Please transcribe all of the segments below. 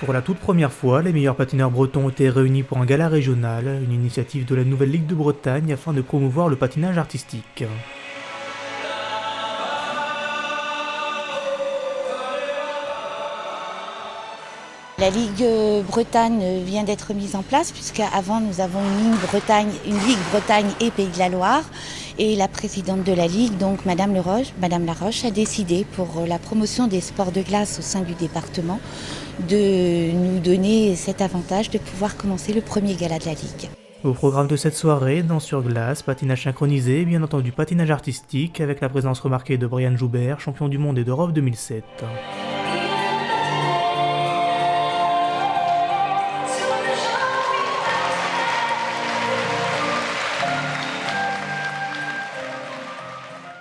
Pour la toute première fois, les meilleurs patineurs bretons ont été réunis pour un gala régional, une initiative de la Nouvelle Ligue de Bretagne afin de promouvoir le patinage artistique. La Ligue Bretagne vient d'être mise en place puisqu'avant nous avons une Ligue Bretagne et Pays de la Loire. Et la présidente de la Ligue, donc Madame Laroche, a décidé pour la promotion des sports de glace au sein du département de nous donner cet avantage de pouvoir commencer le premier gala de la Ligue. Au programme de cette soirée, danse sur glace, patinage synchronisé et bien entendu patinage artistique avec la présence remarquée de Brian Joubert, champion du monde et d'Europe 2007.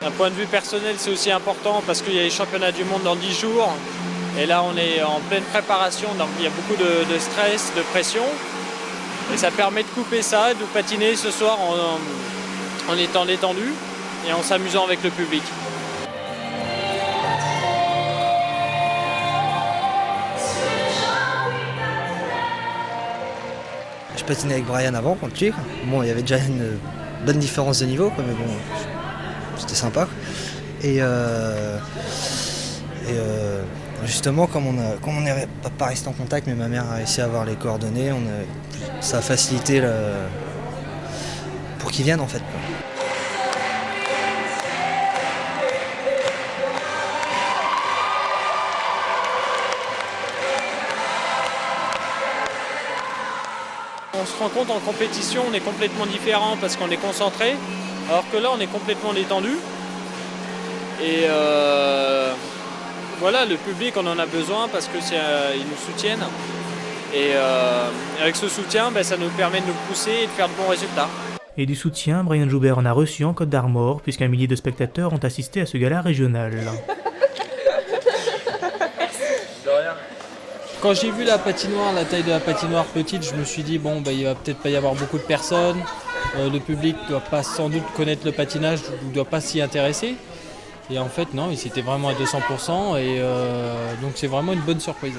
D'un point de vue personnel, c'est aussi important parce qu'il y a les championnats du monde dans 10 jours. Et là, on est en pleine préparation, donc il y a beaucoup de stress, de pression. Et ça permet de couper ça, de patiner ce soir en étant détendu et en s'amusant avec le public. Je patinais avec Brian avant, contre lui. Bon, il y avait déjà une bonne différence de niveau, mais bon, c'était sympa. Et justement, comme on n'est pas resté en contact, mais ma mère a réussi à avoir les coordonnées, ça a facilité pour qu'ils viennent en fait. On se rend compte en compétition, on est complètement différent parce qu'on est concentré, alors que là on est complètement détendu. Et voilà, le public on en a besoin parce que ils nous soutiennent. Et avec ce soutien, ça nous permet de nous pousser et de faire de bons résultats. Et du soutien, Brian Joubert en a reçu en Côte d'Armor, puisqu'un millier de spectateurs ont assisté à ce gala régional. Quand j'ai vu la patinoire, la taille de la patinoire petite, je me suis dit il va peut-être pas y avoir beaucoup de personnes. Le public ne doit pas sans doute connaître le patinage, ne doit pas s'y intéresser. Et en fait non, c'était vraiment à 200% et donc c'est vraiment une bonne surprise.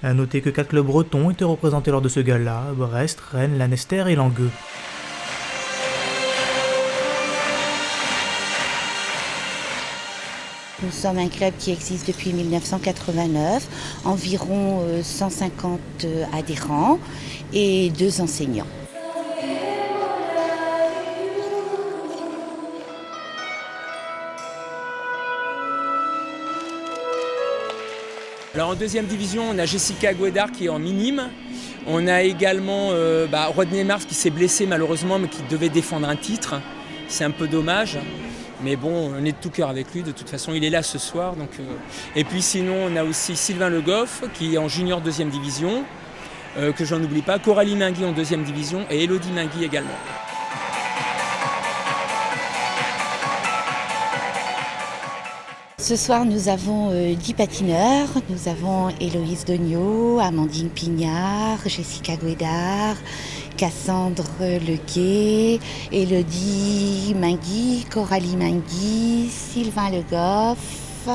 A noter que 4 clubs bretons étaient représentés lors de ce gala, Brest, Rennes, Lanester et Langueux. Nous sommes un club qui existe depuis 1989, environ 150 adhérents et 2 enseignants. Alors en deuxième division, on a Jessica Guédard qui est en minime. On a également Rodney Mars qui s'est blessé malheureusement mais qui devait défendre un titre. C'est un peu dommage. Mais bon, on est de tout cœur avec lui, de toute façon il est là ce soir. Et puis sinon on a aussi Sylvain Le Goff qui est en junior deuxième division, que j'en oublie pas, Coralie Mingui en deuxième division et Elodie Mingui également. Ce soir, nous avons 10 patineurs. Nous avons Héloïse Dognaud, Amandine Pignard, Jessica Guédard, Cassandre Lequet, Elodie Mingui, Coralie Mingui, Sylvain Le Goff.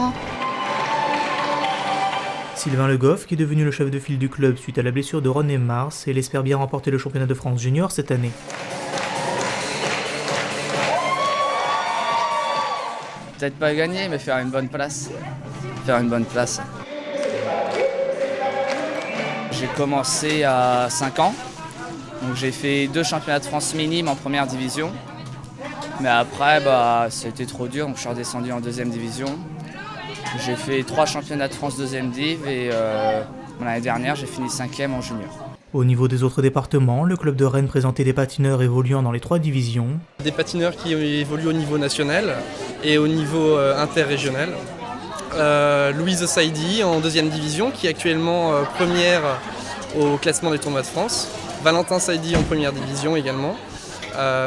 Sylvain Le Goff, qui est devenu le chef de file du club suite à la blessure de Rodney Mars, et il espère bien remporter le championnat de France junior cette année. Peut-être pas gagner, mais faire une bonne place. J'ai commencé à 5 ans. Donc j'ai fait 2 championnats de France minimes en première division. Mais après, c'était trop dur, donc je suis redescendu en deuxième division. J'ai fait 3 championnats de France deuxième div et l'année dernière, j'ai fini 5e en junior. Au niveau des autres départements, le club de Rennes présentait des patineurs évoluant dans les 3 divisions. Des patineurs qui évoluent au niveau national et au niveau interrégional. Louise Saidi en deuxième division, qui est actuellement première au classement des tournois de France. Valentin Saidi en première division également.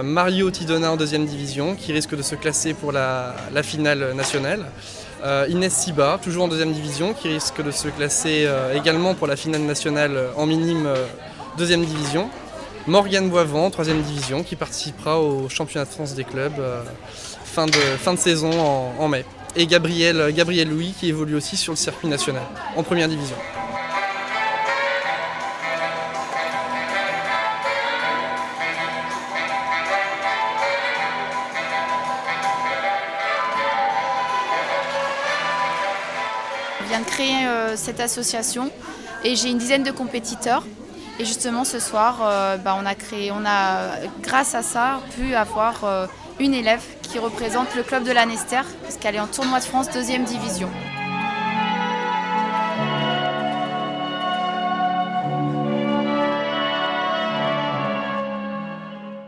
Mario Tidona en deuxième division, qui risque de se classer pour la finale nationale. Inès Siba, toujours en deuxième division, qui risque de se classer également pour la finale nationale en minime deuxième division. Morgane Boivant, troisième division, qui participera au championnat de France des clubs fin de saison en mai. Et Gabriel Louis, qui évolue aussi sur le circuit national, en première division. vient de créer cette association et j'ai une dizaine de compétiteurs. Et justement ce soir, on a grâce à ça pu avoir une élève qui représente le club de la Nester, puisqu'elle est en tournoi de France 2e division.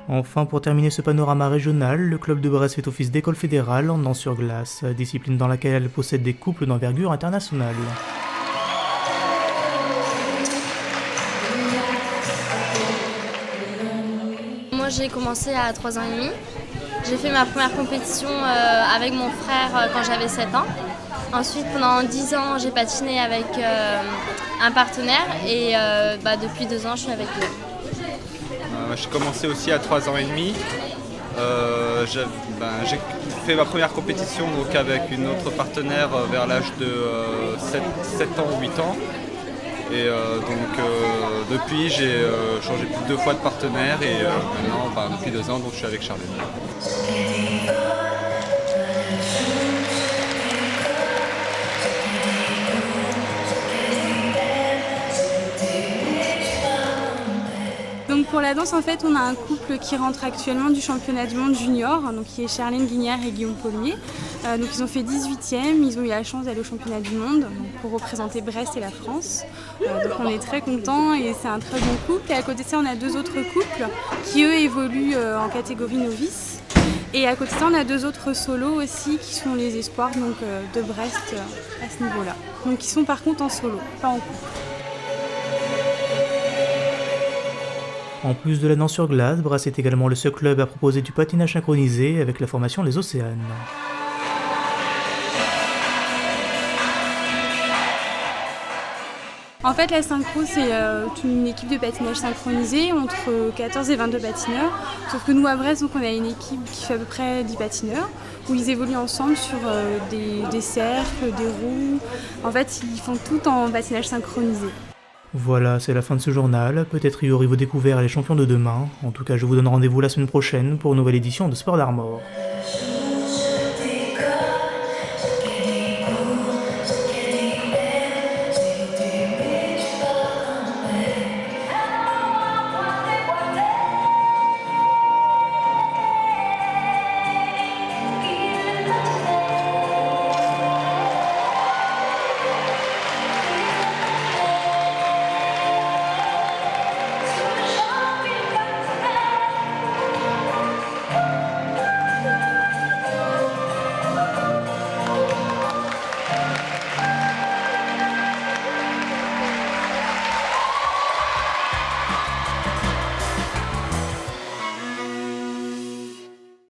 Enfin, pour terminer ce panorama régional, le club de Brest fait office d'école fédérale en danse sur glace, discipline dans laquelle elle possède des couples d'envergure internationale. Moi j'ai commencé à 3 ans et demi. J'ai fait ma première compétition avec mon frère quand j'avais 7 ans. Ensuite pendant 10 ans j'ai patiné avec un partenaire et depuis 2 ans je suis avec lui. J'ai commencé aussi à 3 ans et demi. J'ai fait ma première compétition donc, avec une autre partenaire vers l'âge de 7 ans ou 8 ans. Et depuis j'ai changé plus de 2 fois de partenaire et maintenant depuis 2 ans donc, je suis avec Charlène. Donc pour la danse, en fait, on a un couple qui rentre actuellement du championnat du monde junior, donc qui est Charlène Guignard et Guillaume Paulmier. Donc ils ont fait 18e, ils ont eu la chance d'aller au championnat du monde donc pour représenter Brest et la France. Donc on est très contents et c'est un très bon couple. Et à côté de ça, on a 2 autres couples qui eux évoluent en catégorie novice. Et à côté de ça, on a 2 autres solos aussi qui sont les espoirs donc, de Brest à ce niveau-là. Donc ils sont par contre en solo, pas en couple. En plus de la danse sur glace, Brest est également le seul club à proposer du patinage synchronisé avec la formation Les Océanes. En fait, la synchro, c'est une équipe de patinage synchronisé entre 14 et 22 patineurs. Sauf que nous, à Brest, donc, on a une équipe qui fait à peu près 10 patineurs, où ils évoluent ensemble sur des cercles, des roues. En fait, ils font tout en patinage synchronisé. Voilà, c'est la fin de ce journal. Peut-être y aurez-vous découvert les champions de demain. En tout cas, je vous donne rendez-vous la semaine prochaine pour une nouvelle édition de Sport d'Armor.